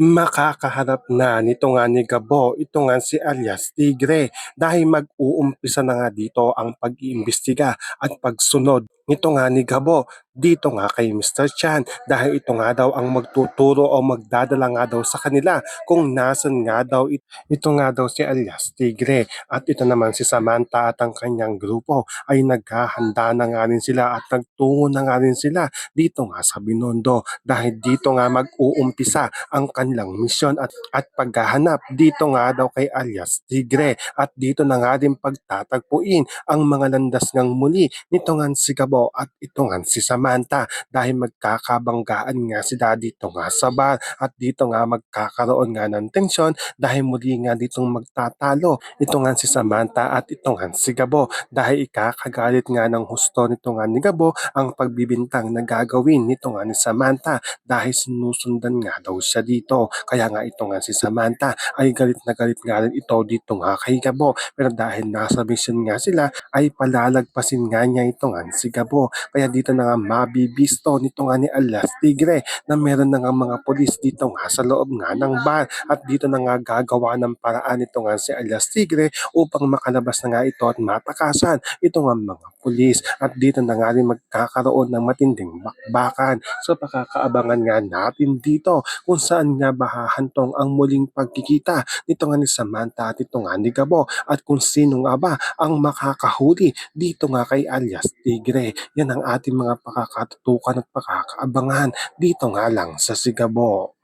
Makakaharap na nito nga ni Gabo, ito nga si alias Tigre dahil mag-uumpisa na nga dito ang pag-iimbestiga at pagsunod nito nga ni Gabo dito nga kay Mr. Chan dahil ito nga daw ang magtuturo o magdadala nga daw sa kanila kung nasan nga daw ito nga daw si alias Tigre at ito naman si Samantha at ang kanyang grupo ay naghahanda na nga rin sila at nagtungo na nga rin sila dito nga sa Binondo dahil dito nga mag-uumpisa ang kanilang misyon at paghahanap dito nga daw kay alias Tigre at dito na nga din pagtatagpuin ang mga landas ngang muli nito nga si Gabo at ito nga si Samantha dahil magkakabanggaan nga sila dito nga sa bar at dito nga magkakaroon nga ng tensyon dahil muli nga ditong magtatalo ito nga si Samantha at ito nga si Gabo dahil ikakagalit nga ng husto nito nga ni Gabo ang pagbibintang na gagawin nito nga ni Samantha dahil sinusundan nga daw siya dito. Kaya nga ito nga si Samantha ay galit na galit nga rin ito dito nga kay Gabo. Pero dahil nasa mission nga sila ay palalagpasin nga niya ito nga si Gabo. Kaya dito na nga mabibisto nito nga ni Alas Tigre na meron na nga mga polis dito nga sa loob nga ng bar at dito na nga gagawa ng paraan ito nga si Alas Tigre upang makalabas na nga ito at matakasan ito nga mga pulis at dito na nga rin magkakaroon ng matinding bakbakan. So pakakaabangan nga natin dito kung saan nga ba hahantong ang muling pagkikita nito nga ni Samantha at ito nga ni Gabo at kung sino nga ba ang makakahuli dito nga kay alias Tigre. Yan ang ating mga pakakatutukan at pakakaabangan dito nga lang sa Sigabo.